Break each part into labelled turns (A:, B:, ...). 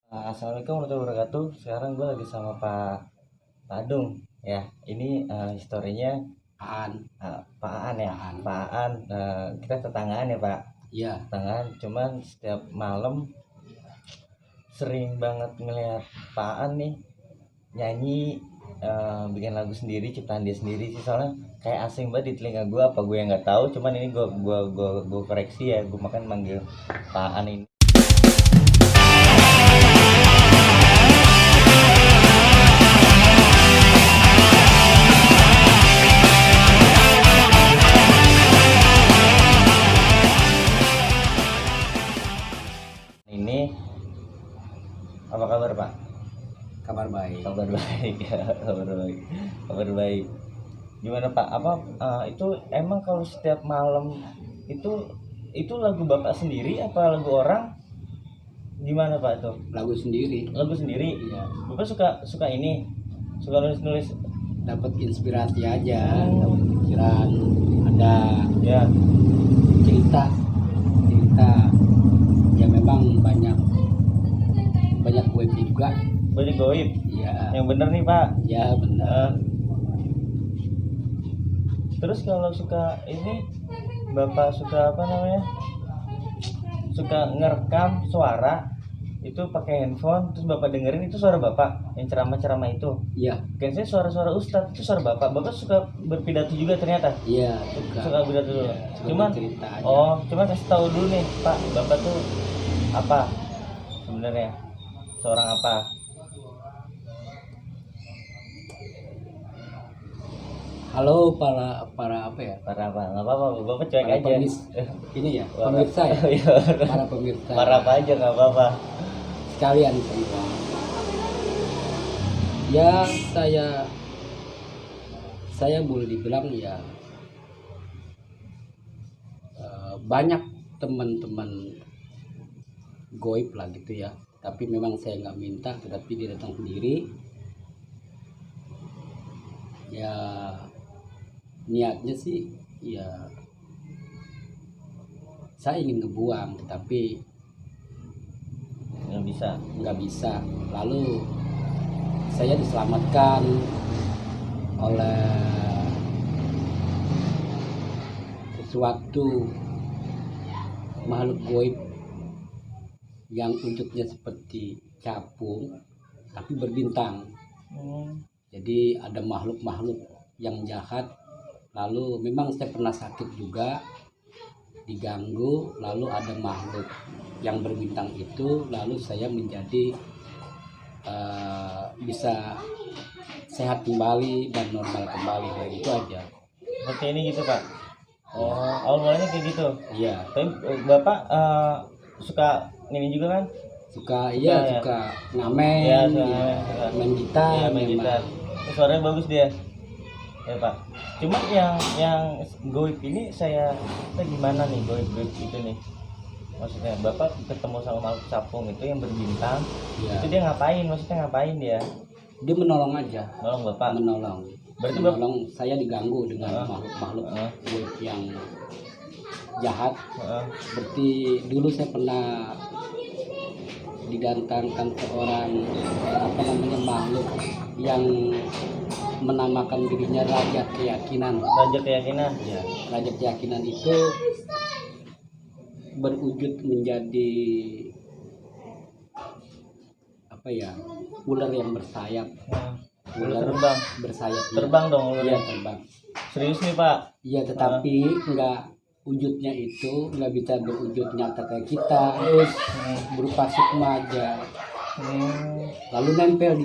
A: Assalamualaikum warahmatullahi wabarakatuh. Sekarang gue lagi sama Pak Adung ya. Ini historinya
B: Aan.
A: Pak Aan ya.
B: Aan.
A: Pak Aan, kita tetanggaan ya Pak.
B: Iya.
A: Tetanggaan. Cuman setiap malam sering banget ngeliat Pak Aan nih nyanyi, bikin lagu sendiri, ciptaan dia sendiri sih. Soalnya kayak asing banget di telinga gue. Apa gue yang nggak tahu? Cuman ini gue koreksi ya. Gue makan manggil Pak Aan ini. Ini apa kabar Pak?
B: Kabar baik.
A: Kabar baik ya, kabar baik. Gimana Pak? Itu emang kalau setiap malam itu lagu Bapak sendiri apa lagu orang? Gimana Pak tuh?
B: Lagu sendiri.
A: Lagu sendiri.
B: Iya.
A: Bapak suka ini, suka nulis.
B: Dapat inspirasi aja. Dapat pikiran. Ada
A: Ya.
B: cerita. Ya memang banyak web juga.
A: Banyak goib.
B: Iya.
A: Yang bener nih Pak.
B: Ya benar.
A: Terus kalau suka ini, Bapak suka apa namanya? Suka ngerekam suara itu pakai handphone, terus Bapak dengerin itu suara Bapak yang ceramah-ceramah itu.
B: Iya.
A: Kan saya suara-suara ustadz itu suara Bapak. Bapak suka berpidato juga ternyata.
B: Iya.
A: Suka pidato dulu.
B: Iya, suka
A: Cuman
B: cerita aja.
A: cuman kasih tahu dulu nih Pak, Bapak tuh apa sebenarnya? Seorang apa?
B: Halo para apa ya?
A: Para apa? Nggak apa-apa, Bapak cuek
B: Para
A: aja.
B: Ini ya, pemirsa ya.
A: Iya.
B: Para pemirsa.
A: Para apa aja nggak apa-apa.
B: Sekalian semua. Ya saya boleh dibilang ya banyak teman-teman goib lah gitu ya, tapi memang saya nggak minta, tetapi dia datang sendiri. Ya niatnya sih ya saya ingin ngebuang, tetapi nggak bisa. Lalu saya diselamatkan oleh sesuatu makhluk goib yang wujudnya seperti capung tapi berbintang. Jadi ada makhluk-makhluk yang jahat. Lalu memang saya pernah sakit juga, diganggu. Lalu ada makhluk yang berbintang itu, lalu saya menjadi bisa sehat kembali dan normal kembali. Kayak gitu aja.
A: Seperti ini gitu Pak. Awal mulanya kayak gitu.
B: Iya.
A: Tapi Bapak suka ini juga kan?
B: Suka
A: Ya.
B: ngamen,
A: Iya,
B: ya, main gitar.
A: Iya, main gitar. Suaranya bagus dia. Ya Pak. Cuma yang goib ini saya gimana nih goib itu nih? Maksudnya Bapak ketemu sama makhluk capung itu yang berbintang.
B: Ya.
A: Itu dia ngapain? Maksudnya ngapain dia?
B: Dia menolong aja.
A: Nolong Bapak.
B: Menolong.
A: Berarti
B: menolong saya diganggu dengan makhluk goib yang jahat. Seperti dulu saya pernah didatangkan seorang makhluk yang menamakan dirinya Raja Keyakinan.
A: Raja Keyakinan.
B: Ya, Raja Keyakinan itu berwujud menjadi ular yang bersayap.
A: Ular terbang.
B: Bersayap.
A: Terbang dong ularnya.
B: Iya, terbang.
A: Serius nih Pak?
B: Iya, tetapi wujudnya itu nggak bisa berwujud nyata kayak kita, terus berupa sukma aja. Lalu nempel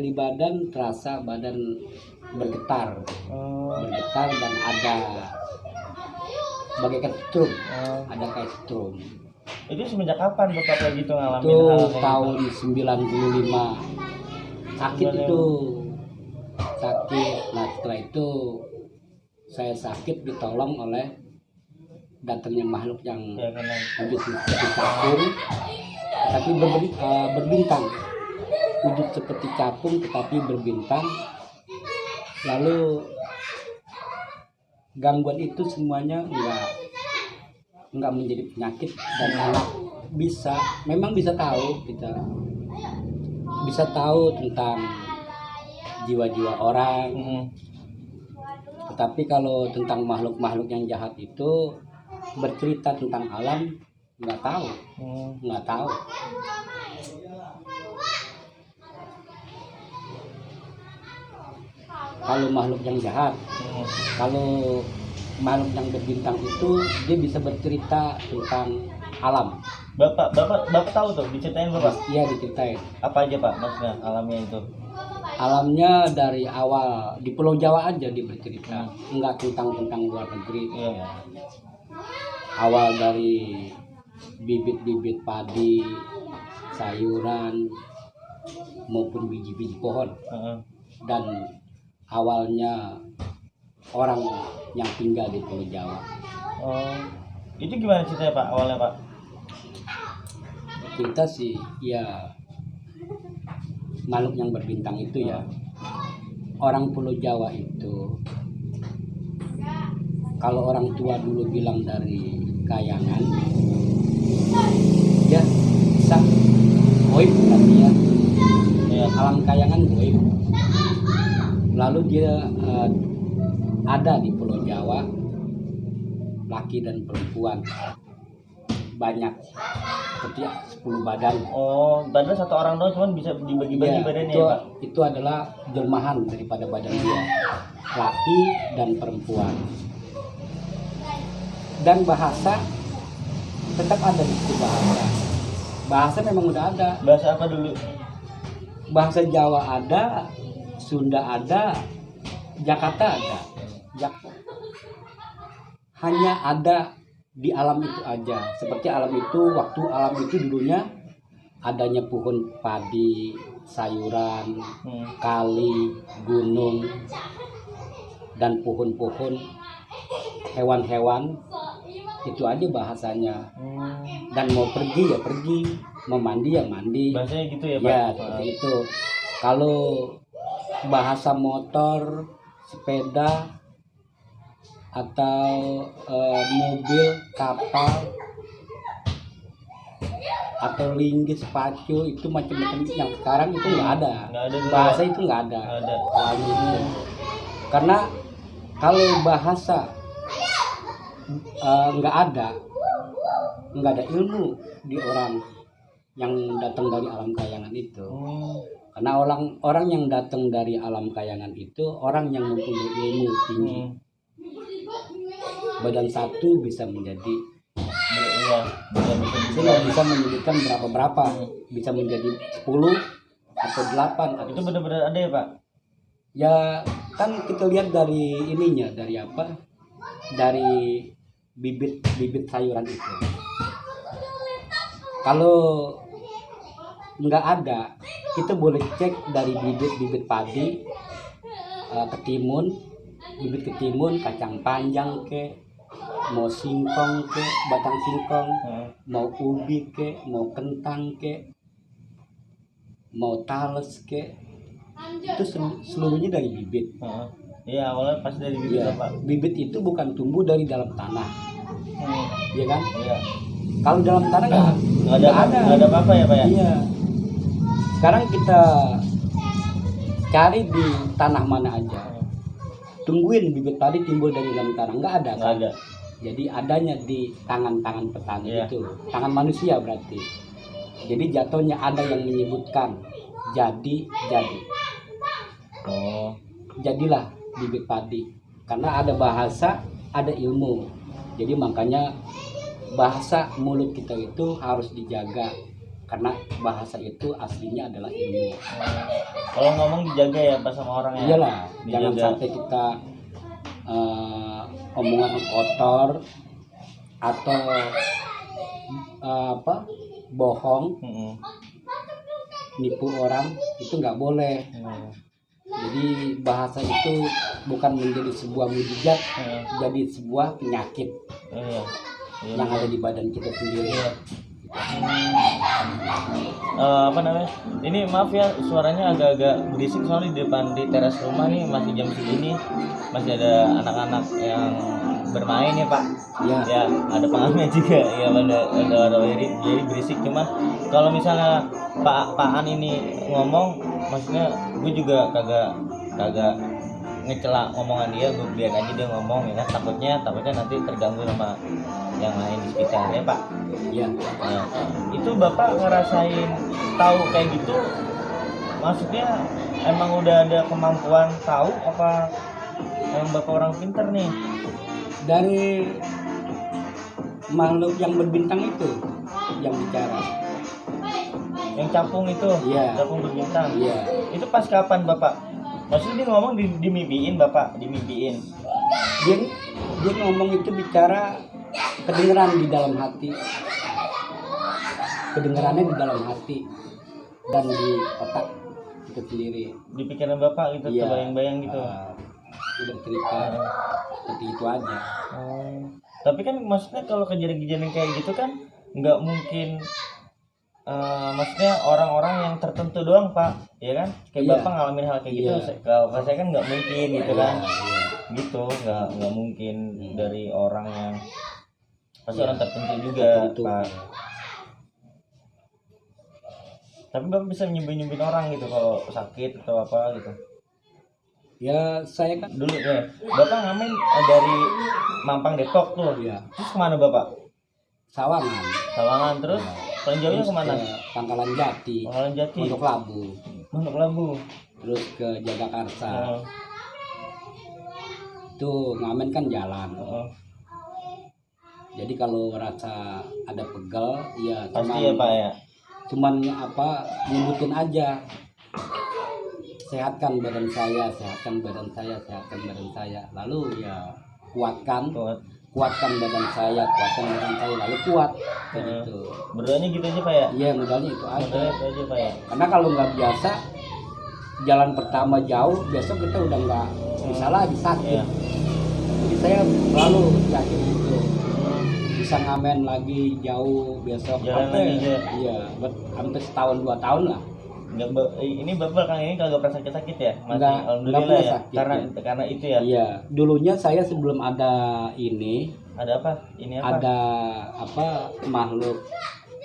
B: di badan, terasa badan bergetar, dan ada bagaikan strum, ada kayak strum.
A: Itu semenjak kapan Bapak kayak gitu ngalamin
B: Itu
A: hal kayak
B: tahun
A: gitu?
B: 95. Sakit itu. Nah setelah itu saya sakit ditolong oleh datangnya makhluk yang wujud seperti capung tapi berbintang, wujud seperti capung tetapi berbintang. Lalu gangguan itu semuanya enggak menjadi penyakit dan bisa, memang bisa tahu, kita bisa tahu tentang jiwa-jiwa orang. Tetapi kalau tentang makhluk-makhluk yang jahat itu bercerita tentang alam, nggak tahu, nggak tahu. Kalau makhluk yang jahat, kalau makhluk yang berbintang itu dia bisa bercerita tentang alam.
A: Bapak tahu tuh, diceritain Bapak.
B: Iya, diceritain.
A: Apa aja Pak maksudnya alamnya itu?
B: Alamnya dari awal di Pulau Jawa aja dia bercerita, nggak tentang luar negeri.
A: Iya.
B: Awal dari bibit-bibit padi, sayuran maupun biji-biji pohon, dan awalnya orang yang tinggal di Pulau Jawa.
A: Oh, itu gimana ceritanya Pak awalnya Pak?
B: Cerita sih ya, makhluk yang berbintang itu ya, orang Pulau Jawa itu kalau orang tua dulu bilang dari kayangan, ya bisa goib berarti ya. Alam kayangan goib. Lalu dia ada di Pulau Jawa, laki dan perempuan, banyak, seperti 10 badan.
A: Oh, badan satu orang doang, cuman bisa dibagi-bagi
B: Ya,
A: badannya
B: itu,
A: ya Pak?
B: itu adalah jelmahan daripada badan dia, laki dan perempuan. Dan bahasa tetap ada di situ, bahasa memang udah ada.
A: Bahasa apa dulu?
B: Bahasa Jawa ada, Sunda ada, Jakarta ada. Hanya ada di alam itu aja. Seperti alam itu, waktu alam itu dulunya adanya pohon padi, sayuran, kali, gunung, dan pohon-pohon, hewan-hewan, itu aja bahasanya. Dan mau pergi ya pergi, mau mandi ya mandi.
A: Bahasanya gitu ya Pak?
B: Ya, seperti itu. Kalau bahasa motor, sepeda, atau mobil, kapal, atau linggis, pacu, itu macam-macam yang sekarang itu nggak ada. Bahasa itu nggak ada. Karena kalau bahasa nggak ada ilmu di orang yang datang dari alam kayangan itu. Karena orang yang datang dari alam kayangan itu orang yang mempunyai ilmu tinggi. Badan satu bisa menjadi, bisa menyebutkan berapa, bisa menjadi 10 atau 8.
A: Itu benar-benar ada ya Pak?
B: Ya kan kita lihat dari ininya, dari apa? Dari bibit sayuran itu. Kalau nggak ada, kita boleh cek dari bibit padi, ketimun, bibit ketimun, kacang panjang ke, mau singkong ke, batang singkong, mau ubi ke, mau kentang ke, mau tales ke, itu seluruhnya dari bibit.
A: Iya, awalnya pasti dari bibit
B: Ya,
A: Pak.
B: bibit itu bukan tumbuh dari dalam tanah, iya kan?
A: Iya.
B: Kalau dalam tanah nggak
A: ada apa-apa ya Pak ya?
B: Iya. Sekarang kita cari di tanah mana aja, tungguin bibit padi timbul dari dalam tanah, nggak ada kan?
A: Ada.
B: Jadi adanya di tangan-tangan petani.
A: Iya.
B: Itu tangan manusia berarti. Jadi jatuhnya ada yang menyebutkan jadi.
A: Oh,
B: Jadilah bibit padi, karena ada bahasa, ada ilmu. Jadi makanya bahasa mulut kita itu harus dijaga, karena bahasa itu aslinya adalah ilmu.
A: kalau ngomong dijaga ya Pak sama orang ya?
B: Iyalah, jangan
A: Dijaga.
B: sampai kita omongan kotor atau bohong, nipu orang, itu nggak boleh. Jadi bahasa itu bukan menjadi sebuah mujizat, jadi sebuah penyakit yang ada di badan kita sendiri.
A: Apa namanya? Ini maaf ya suaranya agak-agak berisik soalnya di depan di teras rumah nih masih jam segini masih ada anak-anak yang bermain ya Pak.
B: Ya.
A: Ya ada pengamen juga ya, ada jadi berisik. Cuma kalau misalnya Pak ini ngomong, maksudnya gue juga kagak ngecela omongan dia, gue biar aja dia ngomong ya kan, takutnya nanti terganggu sama yang lain di sekitarnya Pak.
B: Iya.
A: Nah, itu Bapak ngerasain tahu kayak gitu, maksudnya emang udah ada kemampuan tahu apa yang Bapak orang pinter nih?
B: Dari makhluk yang berbintang itu yang bicara.
A: Yang capung itu,
B: Iya.
A: capung berbintang.
B: Iya.
A: Itu pas kapan Bapak? Maksudnya dia ngomong dimimpiin Bapak, dimimpiin.
B: Dia ngomong itu bicara kedengeran di dalam hati. Kedengerannya di dalam hati dan di otak itu sendiri.
A: Di pikiran Bapak gitu,
B: Iya.
A: terbayang-bayang gitu.
B: Udah cerita seperti itu aja.
A: Tapi kan maksudnya kalau kejadian-kejadian kayak gitu kan nggak mungkin, maksudnya orang-orang yang tertentu doang Pak, ya kan? Kayak
B: Iya.
A: Bapak ngalamin hal kayak gitu,
B: Iya.
A: kalau saya kan nggak mungkin gitu kan?
B: Iya.
A: Gitu, nggak mungkin dari orang yang pasti
B: Iya.
A: orang tertentu juga
B: Tertentu.
A: Pak. Tapi Bapak bisa nyembuhin orang gitu kalau sakit atau apa gitu.
B: Ya saya kan
A: Dulu ya, Bapak ngamen dari Mampang Depok tuh.
B: ya
A: Terus kemana Bapak?
B: Sawangan.
A: Sawangan, terus paling jauhnya
B: Terus
A: kemana?
B: ke Pangkalan Jati,
A: Pangkalan Jati,
B: Pondok Labu,
A: Pondok Labu.
B: terus ke Jagakarsa.
A: Heeh.
B: Itu ngamen kan jalan.
A: Heeh.
B: Jadi kalau rasa ada pegel ya
A: Pasti ya Pak ya.
B: cuman apa nyebutin aja, sehatkan badan saya, sehatkan badan saya, sehatkan badan saya, lalu ya kuatkan badan saya, kuatkan badan saya, lalu kuat kayak gitu.
A: Berdoanya gitu aja Pak ya.
B: Iya, modalnya itu aja.
A: Modalnya itu aja Pak ya.
B: Karena kalau nggak biasa, jalan pertama jauh, besok kita udah nggak bisa lagi sakit.
A: Iya.
B: Jadi saya selalu yakin itu bisa ngamen lagi jauh besok
A: Jalan lagi aja.
B: iya sampai setahun 2 tahun lah.
A: Ini Bapak kali ini kagak pernah sakit ya? Masih
B: Nggak
A: alhamdulillah
B: pernah
A: ya.
B: sakit,
A: Karena itu ya.
B: Iya, dulunya saya sebelum ada ini
A: Ada apa? Ini apa?
B: ada apa makhluk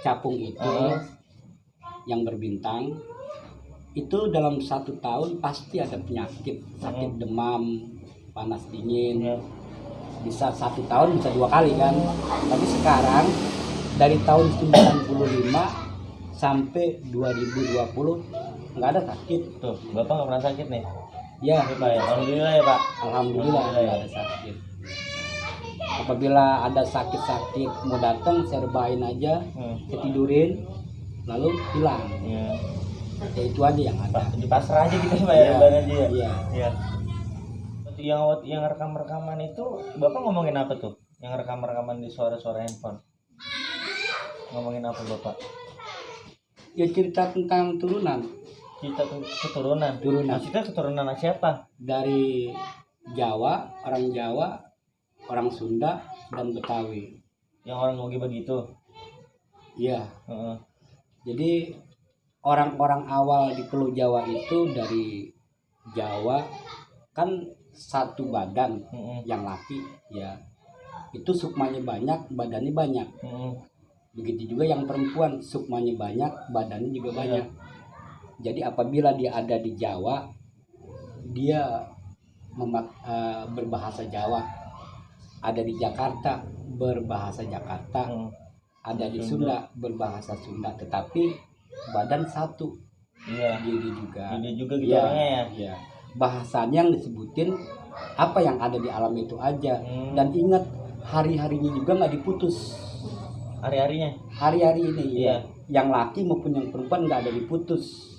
B: capung itu yang berbintang itu dalam 1 tahun pasti ada penyakit, sakit demam, panas dingin.
A: Iya.
B: Bisa 1 tahun bisa 2 kali kan. Tapi sekarang dari tahun 95 sampai 2020 nggak ada sakit.
A: Tuh, Bapak nggak pernah sakit nih.
B: Ya,
A: Iya, Pak ya. Alhamdulillah ya Pak.
B: alhamdulillah
A: Alhamdulillah
B: nggak
A: ya.
B: ada sakit. Apabila ada sakit-sakit mau datang, saya rebahin aja, saya tidurin, lalu hilang.
A: Iya.
B: Ya itu aja yang ada.
A: Di pasrah aja kita Pak ya, rebahan aja ya.
B: Iya.
A: Iya. Yang rekam-rekaman itu Bapak ngomongin apa tuh? Yang rekam-rekaman di suara-suara handphone. Ngomongin apa Bapak?
B: Ya cerita tentang turunan
A: Kita keturunan.
B: Turunan.
A: Maksudnya keturunan siapa?
B: dari Jawa, orang Sunda dan Betawi.
A: Yang orang Ngoge begitu.
B: Iya.
A: Heeh.
B: Jadi orang-orang awal di Pulau Jawa itu dari Jawa kan satu badan, yang laki ya itu sukmanya banyak, badannya banyak. Begitu juga yang perempuan, sukmanya banyak, badannya juga banyak. Jadi apabila dia ada di Jawa, dia berbahasa Jawa. Ada di Jakarta berbahasa Jakarta, ada di Sunda berbahasa Sunda, tetapi badan satu.
A: Iya.
B: Diri juga.
A: Ide juga gitu orangnya ya.
B: Iya. Bahasanya yang disebutin apa yang ada di alam itu aja. Dan ingat hari-harinya juga nggak diputus.
A: Hari-harinya.
B: Hari-hari ini
A: Iya.
B: Yang laki maupun yang perempuan nggak ada diputus.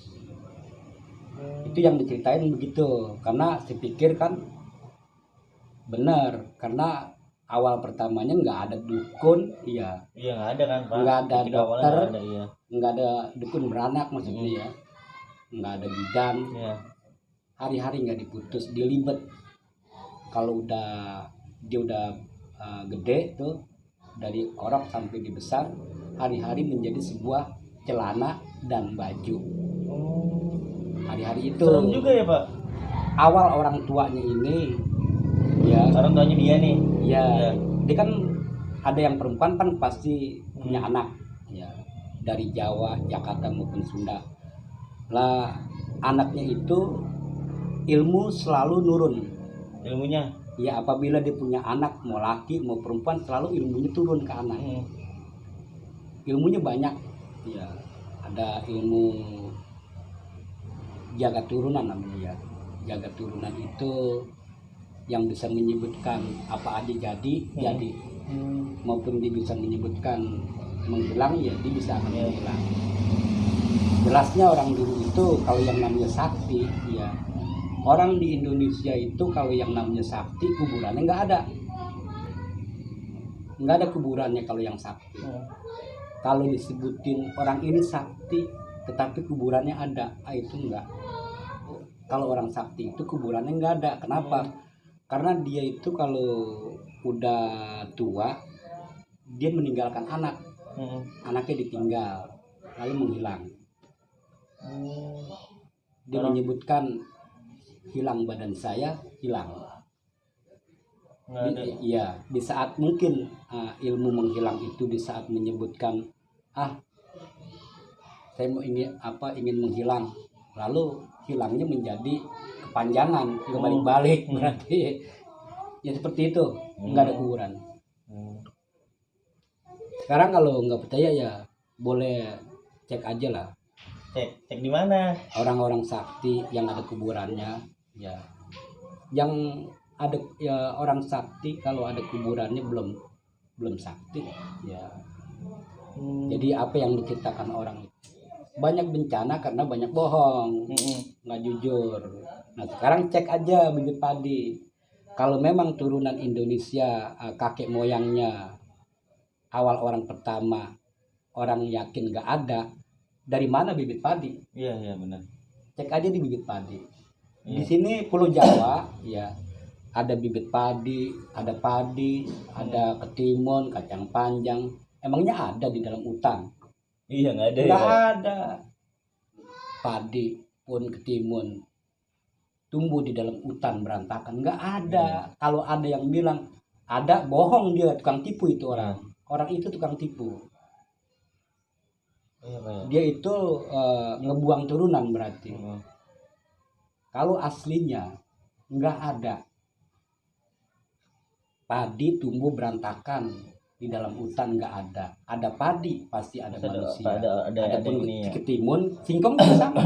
B: Itu yang diceritain begitu. Karena saya pikir kan benar, karena awal pertamanya nggak ada dukun, iya.
A: Iya nggak ada kan Pak.
B: Nggak ada
A: Ketika awalnya
B: dokter.
A: nggak ada, iya.
B: Nggak ada dukun beranak maksudnya ya. Nggak ada bidan.
A: Iya.
B: Hari-hari nggak diputus, dilibet. Kalau dia udah gede tuh, dari orok sampai dibesar, hari-hari menjadi sebuah celana dan baju. Hari-hari itu
A: Serem juga ya Pak.
B: awal orang tuanya ini Ya,
A: Orang tuanya dia nih.
B: ya,
A: Iya.
B: dia kan ada yang perempuan kan pasti punya anak, ya, dari Jawa, Jakarta maupun Sunda. Lah, anaknya itu ilmu selalu nurun.
A: Ilmunya.
B: Ya, apabila dia punya anak, mau laki mau perempuan, selalu ilmunya turun ke anak. Ilmunya banyak, ya, ada ilmu jaga turunan namanya, ya. Jaga turunan itu yang bisa menyebutkan apa aja jadi, maupun dia bisa menyebutkan menghilang, ya dia bisa akan menghilang. Jelasnya orang dulu itu kalau yang namanya sakti, ya, orang di Indonesia itu kalau yang namanya sakti kuburannya nggak ada kuburannya kalau yang sakti. Kalau disebutin orang ini sakti tetapi kuburannya ada, itu enggak. Kalau orang sakti itu kuburannya nggak ada. Kenapa? Karena dia itu kalau udah tua dia meninggalkan anak, anaknya ditinggal lalu menghilang. Dia menyebutkan hilang badan saya, hilang. Iya, di saat mungkin ilmu menghilang itu di saat menyebutkan saya mau ingin menghilang, lalu hilangnya menjadi kepanjangan, kebalik-balik, berarti ya seperti itu, nggak ada kuburan. Sekarang kalau nggak percaya ya boleh cek aja lah.
A: Cek di mana?
B: Orang-orang sakti yang ada kuburannya, ya, yang ada ya orang sakti kalau ada kuburannya belum sakti, ya. Jadi apa yang diceritakan orang banyak bencana karena banyak bohong, nggak jujur. Nah sekarang cek aja bibit padi. Kalau memang turunan Indonesia, kakek moyangnya awal orang pertama, orang yakin nggak ada, dari mana bibit padi?
A: Iya benar.
B: Cek aja di bibit padi. Di sini Pulau Jawa, ya, ada bibit padi, ada ketimun, kacang panjang. Emangnya ada di dalam hutan?
A: Iya nggak ada.
B: Nggak
A: ya.
B: ada. Padi pun ketimun tumbuh di dalam hutan berantakan, nggak ada. Kalau ada yang bilang ada, bohong, dia tukang tipu itu orang. Orang itu tukang tipu. Dia itu ngebuang turunan berarti. Kalau aslinya nggak ada. Padi tumbuh berantakan di dalam hutan, nggak ada. Ada padi pasti ada manusia. Ada pun ketimun, singkong juga sama.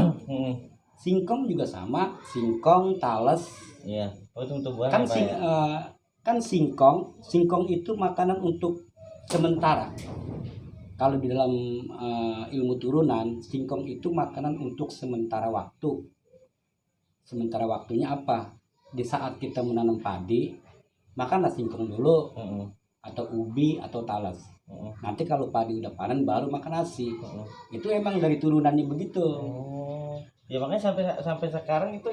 B: Singkong juga sama, singkong, talas.
A: Iya. Oh, itu tumbuhan
B: Kan
A: ya?
B: kan singkong itu makanan untuk sementara. Kalau di dalam ilmu turunan, singkong itu makanan untuk sementara waktu. Sementara waktunya apa? Di saat kita menanam padi, makanlah singkong dulu, atau ubi atau talas. Nanti kalau padi udah panen baru makan nasi. Itu emang dari turunannya begitu.
A: Ya makanya sampai sekarang itu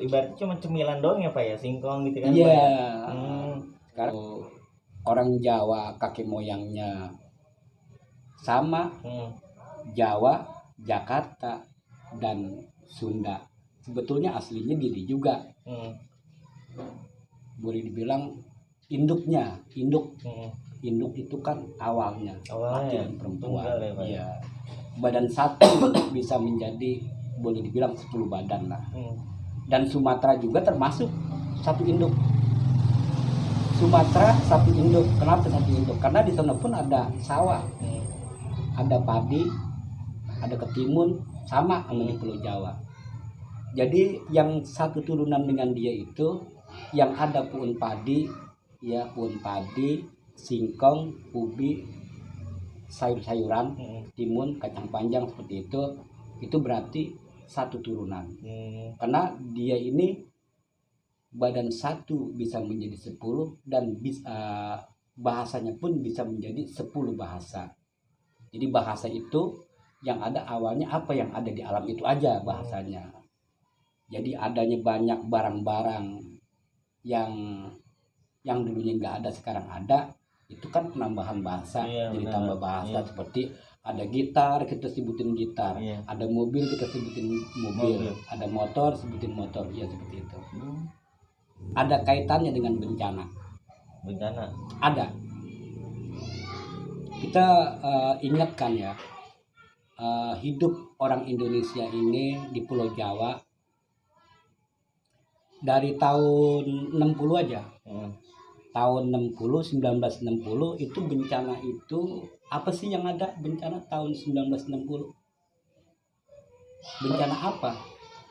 A: ibaratnya cuma cemilan doang ya Pak ya, singkong gitu kan.
B: Iya. Sekarang orang Jawa kakek moyangnya sama, Jawa, Jakarta, dan Sunda. Sebetulnya aslinya gini juga. Boleh dibilang induk itu kan awalnya laki dan perempuan. Iya. Badan satu bisa menjadi boleh dibilang 10 badan lah. Dan Sumatera juga termasuk satu induk. Sumatera satu induk. Kenapa satu induk? Karena di sana pun ada sawah, ada padi, ada ketimun, sama di Pulau Jawa. Jadi yang satu turunan dengan dia itu yang ada pohon padi, ya, pohon padi, singkong, ubi, sayur-sayuran, timun, kacang panjang seperti itu berarti satu turunan. Karena dia ini badan satu bisa menjadi 10 dan bahasanya pun bisa menjadi 10 bahasa. Jadi bahasa itu yang ada awalnya apa yang ada di alam itu aja bahasanya. Jadi adanya banyak barang-barang yang dulunya nggak ada sekarang ada, itu kan penambahan bahasa. Jadi tambah bahasa. Seperti ada gitar, kita sebutin gitar. Ada mobil, kita sebutin mobil. Ada motor, sebutin motor. Ya seperti itu. ada kaitannya dengan bencana.
A: Bencana.
B: Ada. Kita ingatkan ya, hidup orang Indonesia ini di Pulau Jawa dari tahun 60 aja. Tahun 60, 1960 itu bencana itu apa sih yang ada bencana tahun 1960? Bencana apa?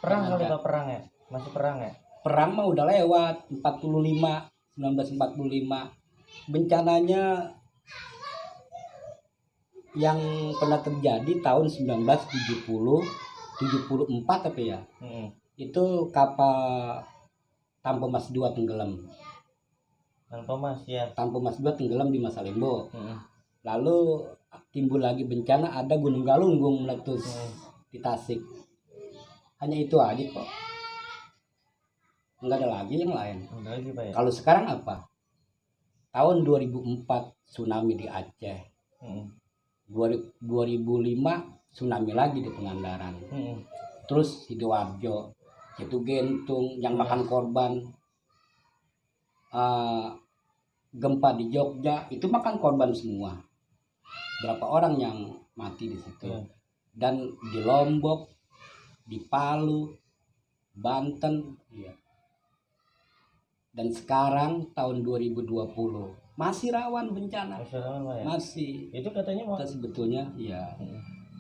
A: Perang
B: Yang
A: kali
B: ada?
A: Pak, perang ya? Masih perang ya?
B: Perang mah udah lewat 45, 1945. Bencananya yang pernah terjadi tahun 1970, 74 apa ya? Itu kapal Tampo Mas II tenggelam.
A: Tanpa Mas ya.
B: Tampo Mas II tenggelam di Masalembo. Lalu timbul lagi bencana, ada Gunung Galunggung meletus di Tasik. Hanya itu aja kok. Enggak ada lagi yang lain.
A: Enggak lagi Pak ya.
B: Kalau sekarang apa? Tahun 2004 tsunami di Aceh. 2005 tsunami lagi di Pangandaran. Terus Sidoarjo, itu Gentung yang makan korban. Gempa di Jogja itu makan korban semua. Berapa orang yang mati di situ. Dan di Lombok, di Palu, Banten, ya. Dan sekarang tahun 2020 masih rawan bencana.
A: Masih rawan Pak ya.
B: Masih.
A: Itu katanya mau.
B: Kita sebetulnya ya.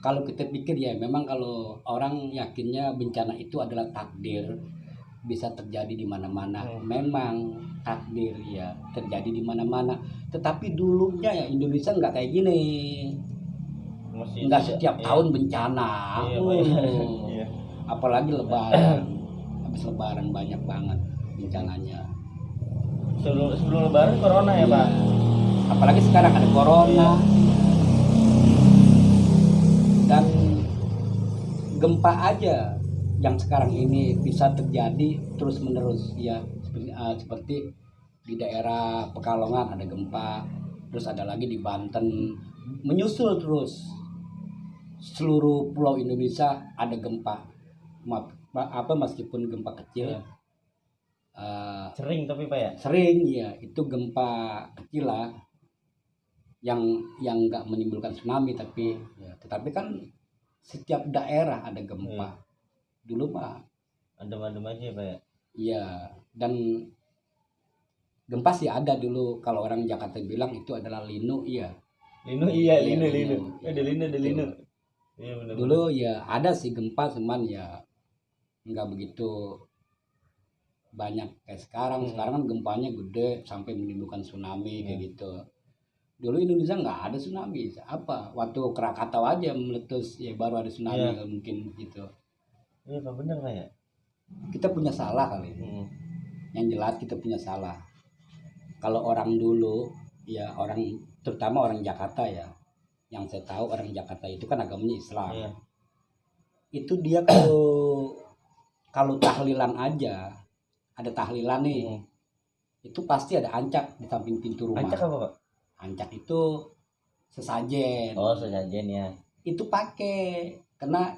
B: Kalau kita pikir ya memang kalau orang yakinnya bencana itu adalah takdir, bisa terjadi di mana-mana. Memang takdir ya terjadi di mana-mana. Tetapi dulunya ya Indonesia nggak kayak gini. Nggak setiap tahun bencana.
A: Iya, Pak. Iya.
B: Apalagi Lebaran. Habis Lebaran banyak banget bencananya.
A: Sebelum Lebaran corona ya Pak.
B: Apalagi sekarang ada corona. Dan gempa aja yang sekarang ini bisa terjadi terus menerus ya, seperti di daerah Pekalongan ada gempa, terus ada lagi di Banten, menyusul terus seluruh pulau Indonesia ada gempa. Meskipun gempa kecil,
A: sering tapi Pak ya.
B: Sering ya, itu gempa kecil lah yang nggak menimbulkan tsunami, tapi ya, tetapi kan setiap daerah ada gempa. Dulu mah
A: adem-adem aja Pak ya.
B: Iya, dan gempa sih ada dulu. Kalau orang Jakarta bilang itu adalah linu, iya.
A: Linu iya,
B: Iya,
A: linu.
B: linu.
A: Ada linu. Iya benar.
B: Dulu ya ada sih gempa, cuman ya nggak begitu banyak kayak sekarang. Sekarang kan gempanya gede sampai menimbulkan tsunami kayak gitu. Dulu Indonesia nggak ada tsunami. Apa? Waktu Krakatau aja meletus ya baru ada tsunami mungkin gitu.
A: Iya Pak, benar Pak ya.
B: Kita punya salah kali. Yang jelas kita punya salah. Kalau orang dulu ya, orang terutama orang Jakarta ya, yang saya tahu orang Jakarta itu kan agamanya Islam. Itu dia kalau tahlilan aja, ada tahlilan nih, itu pasti ada ancak di samping pintu rumah.
A: Ancak apa Pak?
B: Ancak itu sesajen.
A: Oh sesajen ya.
B: Itu pakai, karena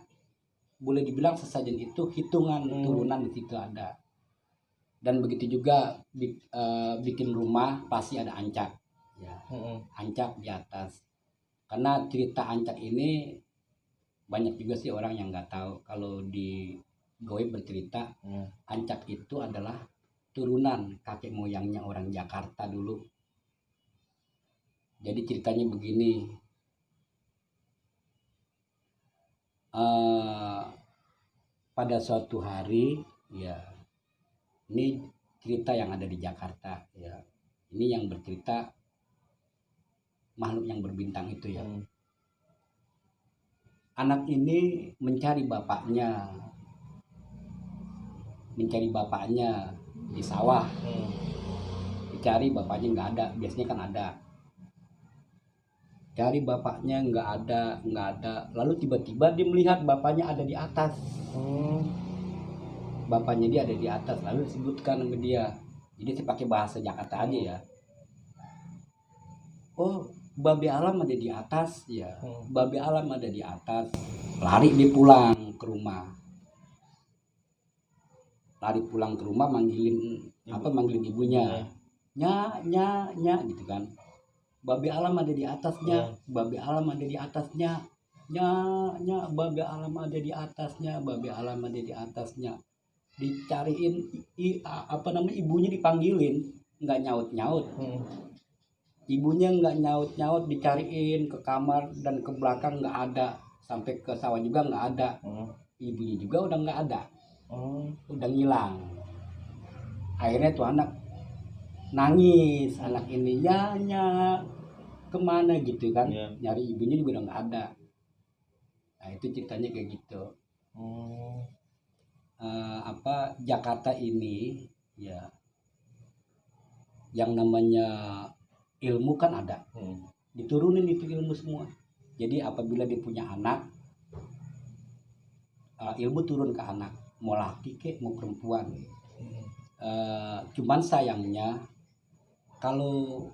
B: boleh dibilang sesajen itu hitungan turunan di situ ada. Dan begitu juga bikin rumah pasti ada ancak. Ya, ancak di atas. Karena cerita ancak ini banyak juga sih orang yang nggak tahu. Kalau di goib bercerita, ancak itu adalah turunan kakek moyangnya orang Jakarta dulu. Jadi ceritanya begini, pada suatu hari ya, ini cerita yang ada di Jakarta ya, ini yang bercerita makhluk yang berbintang itu ya. Anak ini mencari bapaknya di sawah. Dicari bapaknya nggak ada, biasanya kan ada. Cari bapaknya nggak ada. Lalu tiba-tiba dia melihat bapaknya ada di atas. Bapaknya dia ada di atas, lalu disebutkan sama dia. Jadi saya pakai bahasa Jakarta aja ya. Oh, Babe Alam ada di atas ya. Babe Alam ada di atas. Lari dia pulang ke rumah. lari pulang ke rumah manggilin manggilin ibunya, nya gitu kan. Babe alam ada di atasnya, babe alam ada di atasnya, nya babe alam ada di atasnya, babe alam ada di atasnya. Dicariin ibunya dipanggilin, nggak nyaut-nyaut. Ibunya nggak nyaut-nyaut, dicariin ke kamar dan ke belakang nggak ada, sampai ke sawah juga nggak ada. Ibunya juga udah nggak ada, udah ngilang. Akhirnya tuh anak nangis, anak ini nya kemana gitu kan, nyari ibunya juga udah nggak ada. Nah itu ceritanya kayak gitu. Jakarta ini ya, yang namanya ilmu kan ada, diturunin itu ilmu semua. Jadi apabila dia punya anak, ilmu turun ke anak, mau laki kek mau perempuan. Cuman sayangnya kalau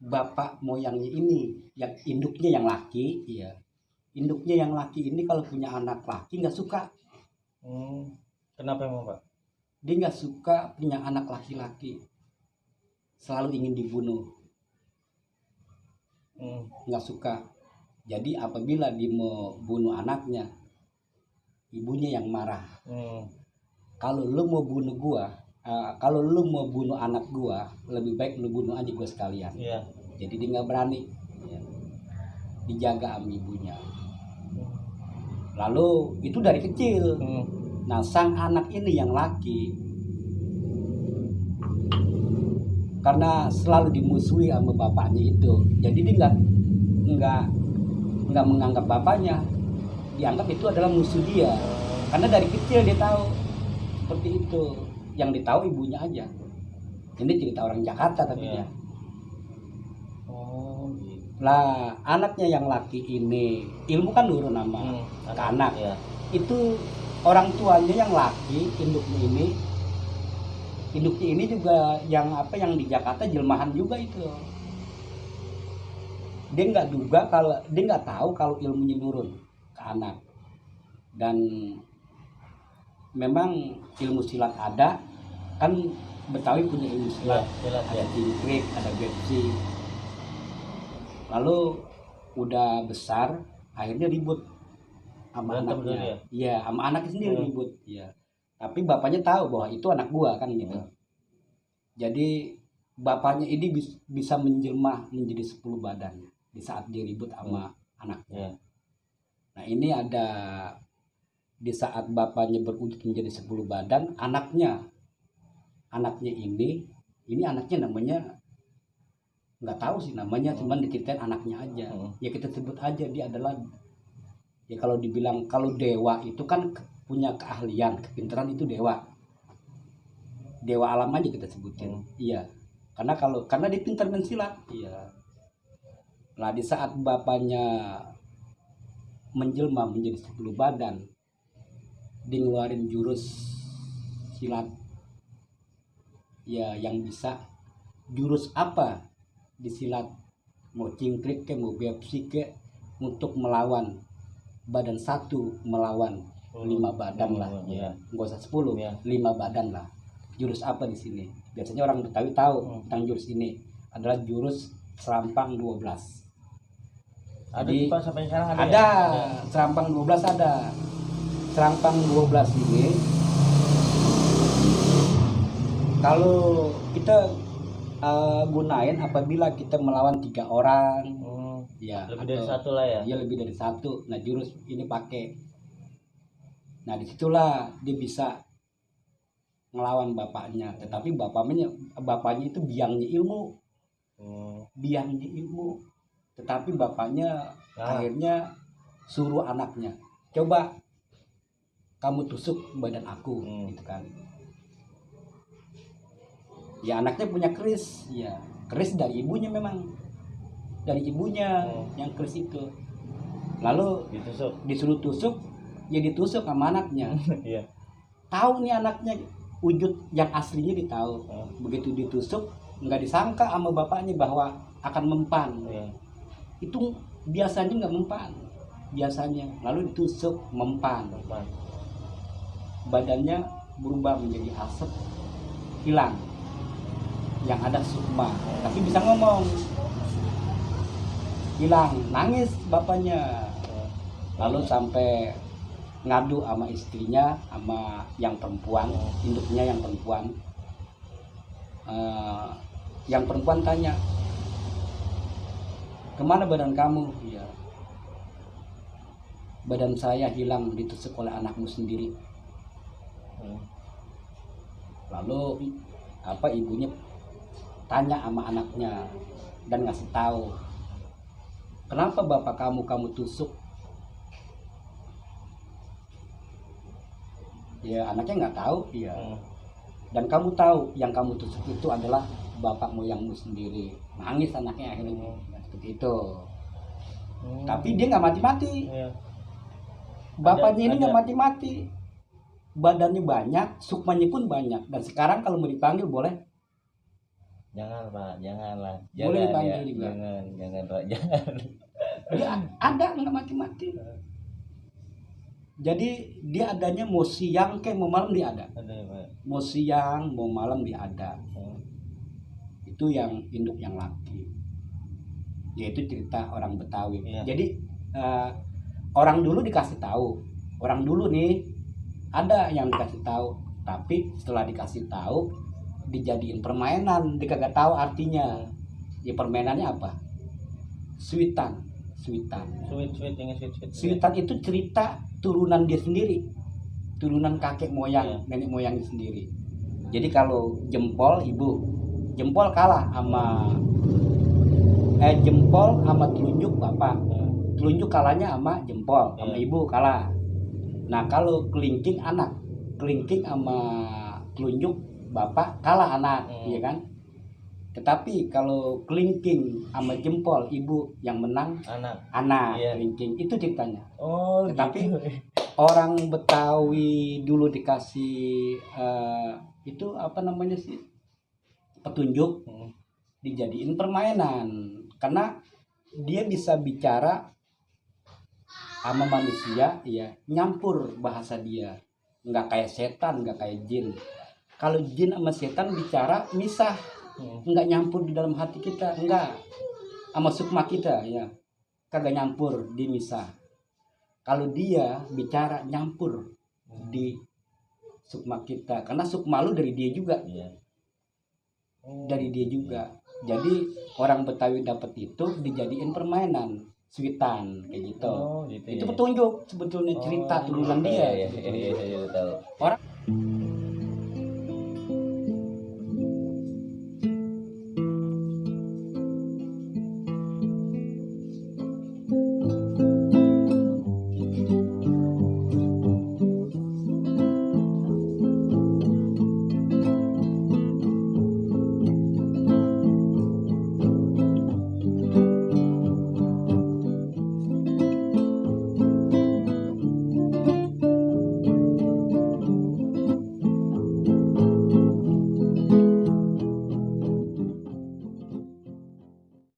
B: bapak moyangnya ini yang induknya yang laki, ya induknya yang laki ini kalau punya anak laki nggak suka.
A: Kenapa emang Pak?
B: Dia nggak suka punya anak laki-laki, selalu ingin dibunuh, nggak suka. Jadi apabila dia mau bunuh anaknya, ibunya yang marah. Kalau lu mau bunuh gua, kalau lu mau bunuh anak gua, lebih baik lu bunuh aja gua sekalian. Jadi dia nggak berani, dijaga sama ibunya. Lalu itu dari kecil. Nah sang anak ini yang laki, karena selalu dimusuhi sama bapaknya itu, jadi dia nggak menganggap bapaknya, dianggap itu adalah musuh dia. Karena dari kecil dia tahu seperti itu, yang dia tahu ibunya aja. Ini cerita orang Jakarta tapi ya. Lah anaknya yang laki ini ilmu kan nurun nama ke anak. Itu orang tuanya yang laki, induknya ini juga yang di Jakarta jelmahan juga itu. Dia nggak tahu kalau ilmunya nurun ke anak. Dan memang ilmu silat ada kan, Betawi punya ilmu silat, ada cingkrik, ada bepsi. Lalu udah besar akhirnya ribut sama anaknya. Iya, sama anaknya sendiri ribut. Iya. Tapi bapaknya tahu bahwa itu anak gua kan gitu. Jadi bapaknya ini bisa menjelma menjadi 10 badan di saat dia ribut sama anaknya. Nah, ini ada di saat bapaknya berwujud menjadi 10 badan, anaknya ini anaknya namanya nggak tahu sih namanya, cuman diceritain anaknya aja. Ya kita sebut aja dia adalah, ya kalau dibilang kalau dewa itu kan punya keahlian, kepintaran, itu dewa alam aja kita sebutin. Iya, karena dia pintar main silat. Iya. Lah di saat bapaknya menjelma menjadi 10 badan, dia ngeluarin jurus silat ya, yang bisa jurus apa di silat, mau cingkrik ke mau bepsi ke, untuk melawan badan satu, melawan 5 badan lah, nggak usah 10, 5 badan lah. Jurus apa di sini? Biasanya orang Betawi tahu tentang jurus ini, adalah jurus serampang 12.
A: Jadi Pak, sampai sekarang ada?
B: Ada. Serampang 12 ada. Serampang 12 ini kalau kita gunain apabila kita melawan 3 orang, ya
A: lebih dari satu lah ya.
B: Ya lebih dari satu. Nah jurus ini pakai. Nah disitulah dia bisa ngelawan bapaknya. Tetapi bapaknya itu biangnya ilmu, Tetapi bapaknya akhirnya suruh anaknya, coba kamu tusuk badan aku, gitu kan. Ya anaknya punya keris, ya keris dari ibunya, memang dari ibunya yang keris itu. Lalu disuruh tusuk, ya ditusuk sama anaknya. Tahu nih anaknya wujud yang aslinya, ditahu. Begitu ditusuk, nggak disangka sama bapaknya bahwa akan mempan. Itu biasanya nggak mempan, biasanya. Lalu ditusuk, mempan. Badannya berubah menjadi asap, hilang. Yang ada Sukma, tapi bisa ngomong. Hilang, nangis bapaknya. Lalu sampai ngadu sama istrinya, sama yang perempuan, induknya yang perempuan. Yang perempuan tanya, kemana badan kamu? Iya, badan saya hilang ditusuk oleh anakmu sendiri. Lalu ibunya tanya sama anaknya dan ngasih tahu, kenapa bapak kamu tusuk? Ya anaknya nggak tahu. Iya. Dan kamu tahu yang kamu tusuk itu adalah bapak moyangmu sendiri. Nangis anaknya akhirnya. Seperti itu. Tapi dia nggak mati-mati. Bapaknya ini nggak mati-mati. Badannya banyak, Sukmanya pun banyak. Dan sekarang kalau mau dipanggil boleh?
A: Jangan Pak, janganlah.
B: Boleh dipanggil
A: ya.
B: juga.
A: Jangan Pak, jangan.
B: Dia ada nggak mati-mati. Jadi dia adanya mau siang kayak mau malam dia ada.
A: Ada ya Pak.
B: Mau siang mau malam dia ada. Itu yang induk yang laki. Yaitu cerita orang Betawi.
A: Iya.
B: Jadi orang dulu dikasih tahu. Orang dulu nih ada yang dikasih tahu, tapi setelah dikasih tahu dijadiin permainan, dia kagak tahu artinya. Ya permainannya apa? Sweetan.
A: Sweet.
B: Sweetan itu cerita turunan dia sendiri, turunan kakek moyang, nenek moyangnya sendiri. Jadi kalau jempol ibu, jempol kalah sama jempol sama telunjuk bapak, telunjuk kalahnya sama jempol, sama ibu kalah. Nah kalau kelingking anak, kelingking sama telunjuk bapak kalah anak, iya kan? Tetapi kalau kelingking sama jempol ibu yang menang anak
A: iya.
B: Kelingking itu ceritanya.
A: Oh,
B: tetapi
A: gitu.
B: Orang Betawi dulu dikasih itu apa namanya sih, petunjuk, dijadiin permainan karena dia bisa bicara sama manusia, ya nyampur bahasa dia, nggak kayak setan, nggak kayak jin. Kalau jin sama setan bicara misah, nggak nyampur di dalam hati kita, nggak sama Sukma kita, ya kagak nyampur, di misah. Kalau dia bicara nyampur di Sukma kita, karena Sukma lu dari dia juga, dari dia juga. Jadi orang Betawi dapat itu dijadiin permainan, sweetan kayak gitu.
A: Gitu
B: Itu
A: ya.
B: petunjuk sebetulnya, cerita turunan dia.
A: Iya, tahu.
B: Orang